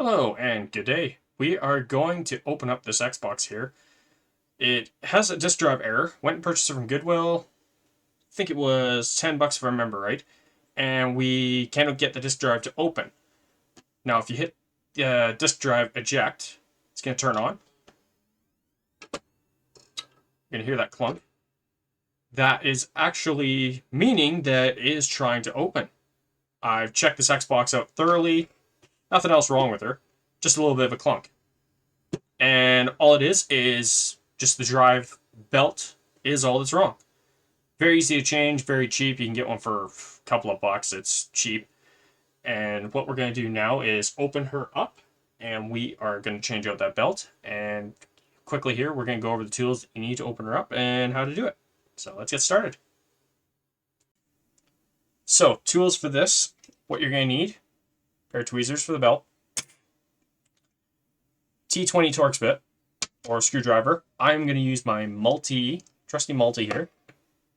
Hello and good day. We are going to open up this Xbox here. It has a disk drive error. Went and purchased it from Goodwill. I think it was 10 bucks if I remember right. And we cannot get the disk drive to open. Now if you hit the disk drive eject, it's going to turn on. You're going to hear that clunk. That is actually meaning that it is trying to open. I've checked this Xbox out thoroughly. Nothing else wrong with her. Just a little bit of a clunk. And all it is just the drive belt is all that's wrong. Very easy to change, very cheap. You can get one for a couple of bucks. It's cheap. And what we're going to do now is open her up, and we are going to change out that belt. And quickly here, we're going to go over the tools that you need to open her up and how to do it. So let's get started. So tools for this, what you're going to need: pair of tweezers for the belt, T20 Torx bit or screwdriver. I'm going to use my trusty multi here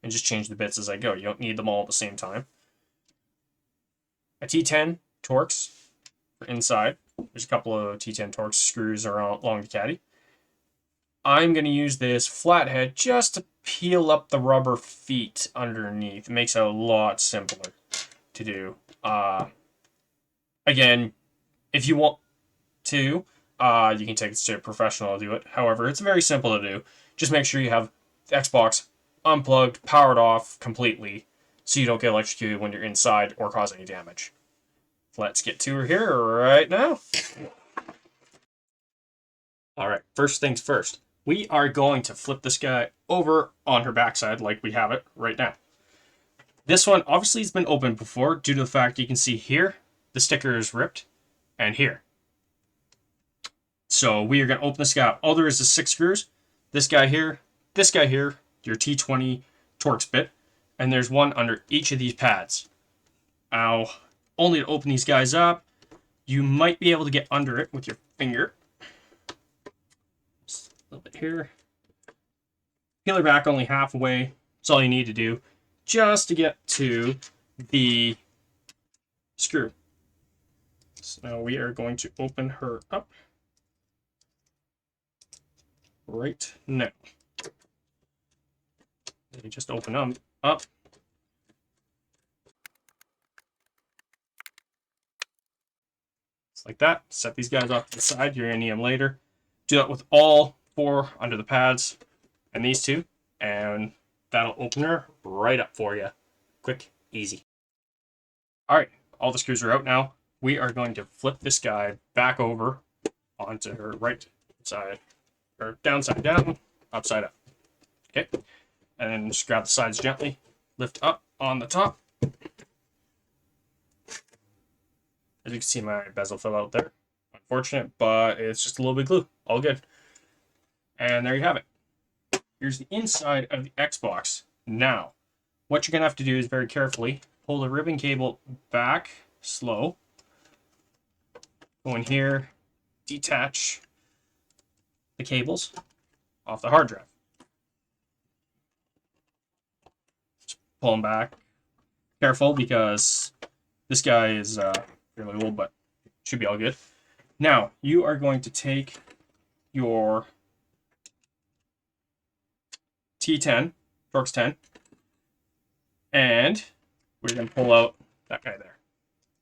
and just change the bits as I go. You don't need them all at the same time. A T10 Torx for inside. There's a couple of T10 Torx screws along the caddy. I'm going to use this flathead just to peel up the rubber feet underneath. It makes it a lot simpler to do. Again, if you want to, you can take this to a professional to do it. However, it's very simple to do. Just make sure you have the Xbox unplugged, powered off completely, so you don't get electrocuted when you're inside or cause any damage. Let's get to her here right now. Alright, first things first. We are going to flip this guy over on her backside like we have it right now. This one obviously has been opened before due to the fact you can see here the sticker is ripped, and here. So we are going to open this guy up. All there is 6 screws. This guy here, your T20 Torx bit, and there's one under each of these pads. Now, only to open these guys up, you might be able to get under it with your finger. Just a little bit here. Peel her back only halfway. That's all you need to do, just to get to the screw. So now we are going to open her up right now. You just open them up. Just like that. Set these guys off to the side. You're going to need them later. Do that with all 4 under the pads and these 2. And that'll open her right up for you. Quick, easy. Alright, all the screws are out now. We are going to flip this guy back over onto her right side, or downside down, upside up. Okay, and then just grab the sides gently, lift up on the top. As you can see, my bezel fell out there. Unfortunate, but it's just a little bit of glue. All good. And there you have it. Here's the inside of the Xbox. Now, what you're going to have to do is very carefully pull the ribbon cable back, slow. Go in here, detach the cables off the hard drive. Just pull them back. Careful, because this guy is fairly old, but should be all good. Now, you are going to take your T10, Torx 10, and we're going to pull out that guy there,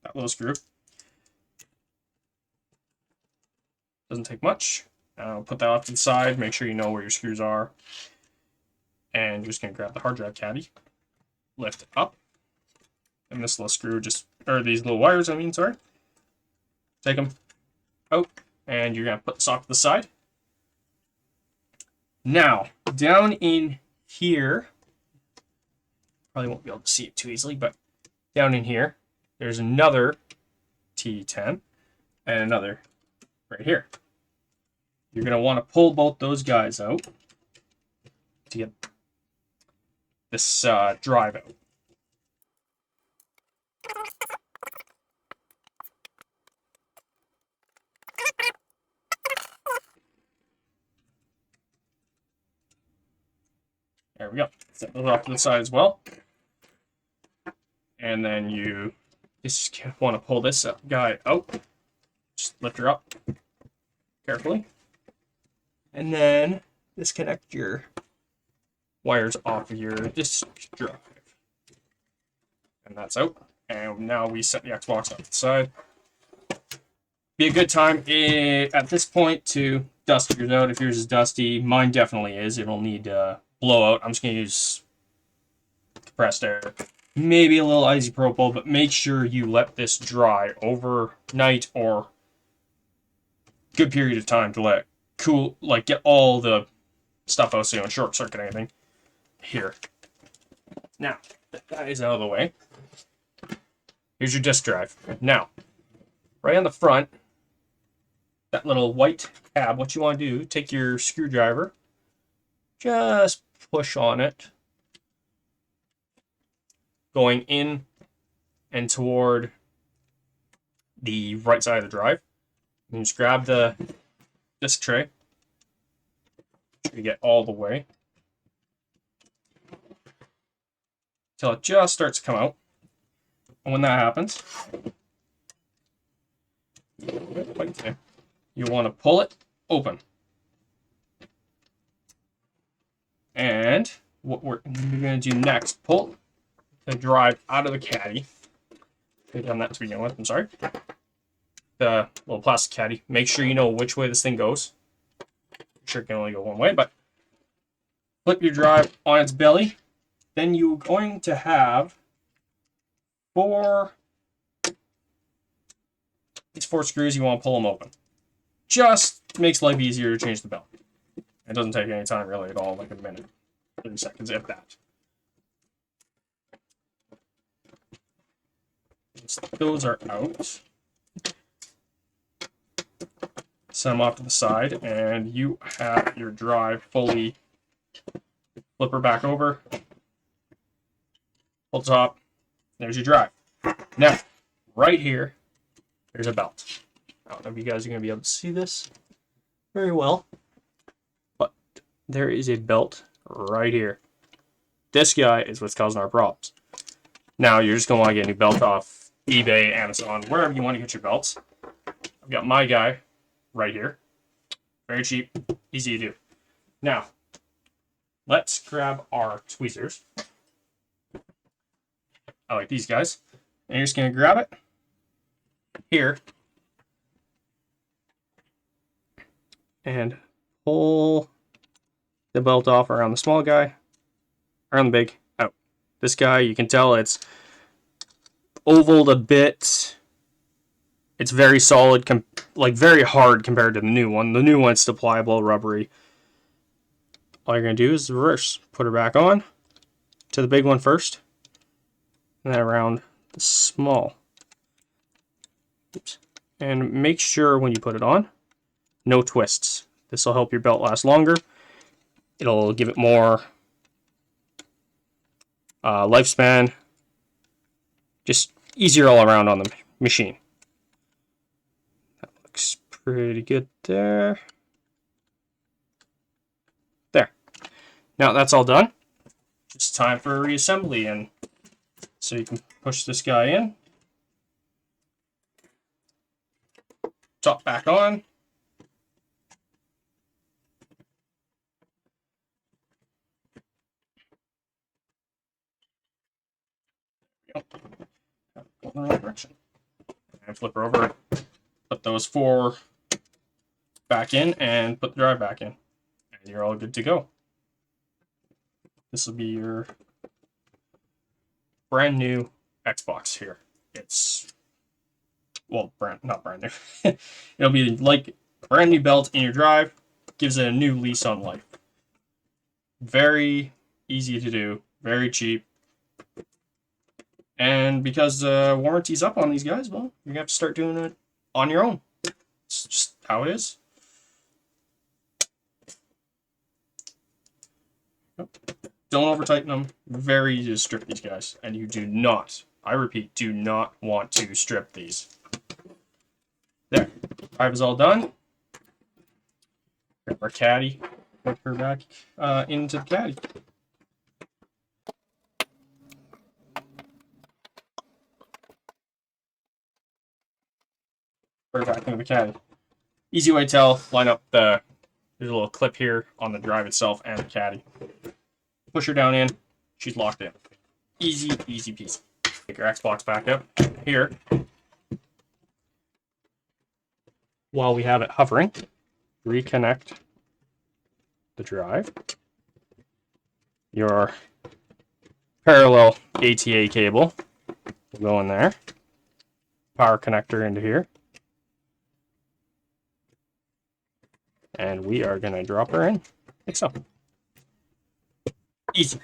that little screw. Doesn't take much. Put that off to the side. Make sure you know where your screws are. And you're just going to grab the hard drive caddy. Lift up. And this little screw or these little wires, sorry. Take them out. And you're going to put this off to the side. Now, down in here, probably won't be able to see it too easily, but down in here, there's another T10 and another right here. You're going to want to pull both those guys out to get this drive out. There we go. Set those off to the side as well. And then you just want to pull this guy out. Just lift her up carefully. And then disconnect your wires off of your disk drive. And that's out. And now we set the Xbox up to the side. Be a good time at this point to dust yours out. If yours is dusty, mine definitely is. It'll need blowout. I'm just going to use compressed air. Maybe a little isopropyl, but make sure you let this dry overnight or good period of time to let it cool, like get all the stuff out so you don't short circuit anything. Here. Now, that is out of the way. Here's your disk drive. Now, right on the front, that little white tab, what you want to do, take your screwdriver, just push on it, going in and toward the right side of the drive. And just grab the disk tray. Make sure you get all the way till it just starts to come out. And when that happens, you want to pull it open. And what we're going to do next, pull the drive out of the caddy. I've done that to begin with, I'm sorry. The little plastic caddy. Make sure you know which way this thing goes. I'm sure it can only go one way, but flip your drive on its belly. Then you're going to have these four screws. You want to pull them open. Just makes life easier to change the belt. It doesn't take any time really at all, like a minute, 30 seconds, if that. So those are out. Set them off to the side, and you have your drive fully. Flip her back over. Pull top. There's your drive. Now, right here, there's a belt. I don't know if you guys are going to be able to see this very well, but there is a belt right here. This guy is what's causing our problems. Now, you're just going to want to get a new belt off eBay, Amazon, wherever you want to get your belts. I've got my guy right here. Very cheap, easy to do. Now, let's grab our tweezers. I like these guys. And you're just going to grab it here and pull the belt off around the small guy, around the big, out. This guy, you can tell it's ovaled a bit. It's very solid, like very hard compared to the new one. The new one's still pliable, rubbery. All you're going to do is reverse. Put her back on to the big one first, and then around the small. Oops. And make sure when you put it on, no twists. This will help your belt last longer. It'll give it more lifespan. Just easier all around on the machine. That looks pretty good there. There. Now that's all done. It's time for a reassembly, and so you can push this guy in. Top back on. Go in the right direction. And flip her over. Put those four back in and put the drive back in. And you're all good to go. This will be your brand new Xbox here. It's, well, not brand new. It'll be like a brand new belt in your drive. Gives it a new lease on life. Very easy to do. Very cheap. And because warranty's up on these guys, well, you're going to have to start doing it on your own. It's just how it is. Don't over tighten them. Very easy to strip these guys. And you do not, I repeat, do not want to strip these. There. Drive is all done. Grab our caddy. Put her back into the caddy. Put her back into the caddy. Easy way to tell, line up the, there's a little clip here on the drive itself and the caddy. Push her down in, she's locked in. Easy, easy peasy. Take your Xbox back up here. While we have it hovering, reconnect the drive. Your parallel ATA cable will go in there. Power connector into here. And we are going to drop her in like so. Easy.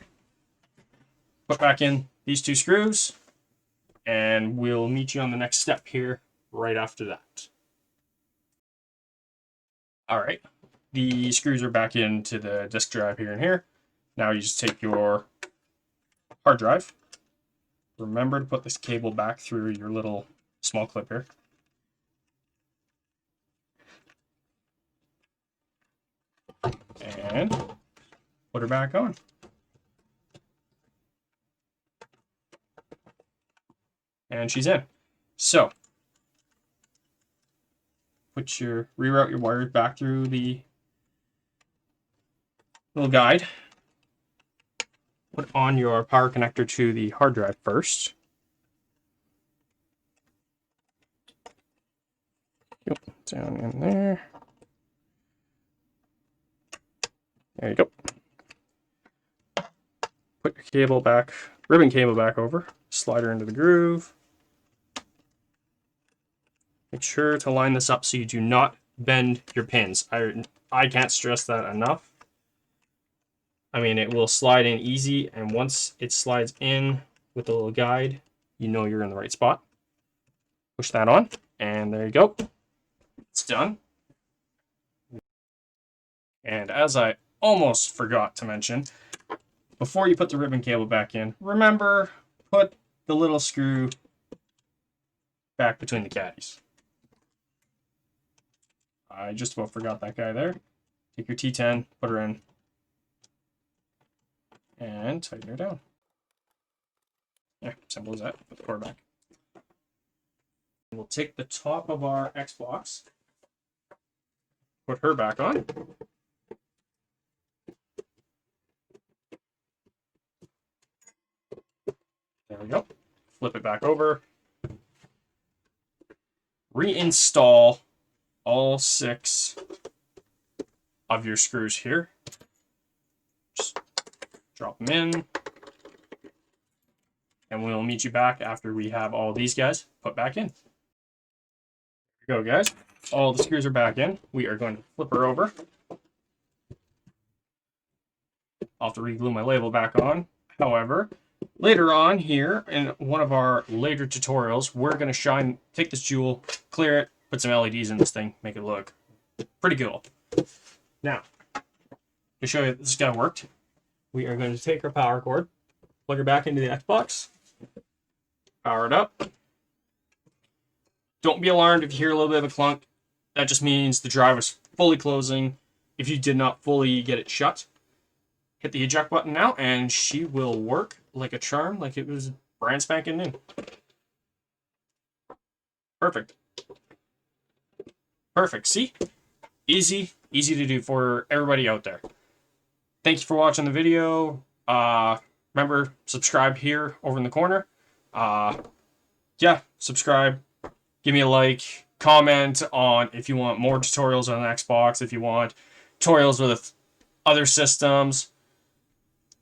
Put back in these two screws, and we'll meet you on the next step here right after that. All right, the screws are back into the disk drive here and here. Now you just take your hard drive. Remember to put this cable back through your little small clip here. And put her back on. And she's in. So, reroute your wires back through the little guide. Put on your power connector to the hard drive first. Yep, down in there. There you go. Put your cable back, ribbon cable back over. Slide her into the groove. Make sure to line this up so you do not bend your pins. I can't stress that enough. I mean, it will slide in easy, and once it slides in with the little guide, you know you're in the right spot. Push that on, and there you go. It's done. And as I almost forgot to mention, before you put the ribbon cable back in, remember, put the little screw back between the caddies. I just about forgot that guy there. Take your T10, put her in, and tighten her down. Yeah, simple as that. Put the cord back. We'll take the top of our Xbox, put her back on. There we go. Flip it back over. Reinstall all 6 of your screws here. Just drop them in. And we'll meet you back after we have all these guys put back in. Here we go, guys. All the screws are back in. We are going to flip her over. I'll have to re-glue my label back on. However, later on here in one of our later tutorials, we're going to take this jewel, clear it, put some LEDs in this thing, make it look pretty cool. Now, to show you that this guy worked, we are going to take our power cord, plug her back into the Xbox, power it up. Don't be alarmed if you hear a little bit of a clunk. That just means the drive is fully closing if you did not fully get it shut. Hit the eject button now, and she will work like a charm, like it was brand spanking new. Perfect. Perfect. See? Easy to do for everybody out there. Thank you for watching the video. Remember, subscribe here over in the corner. Yeah, subscribe. Give me a like. Comment on if you want more tutorials on Xbox, if you want tutorials with other systems,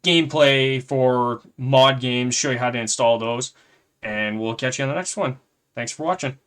gameplay for mod games, show you how to install those, and we'll catch you on the next one. Thanks for watching.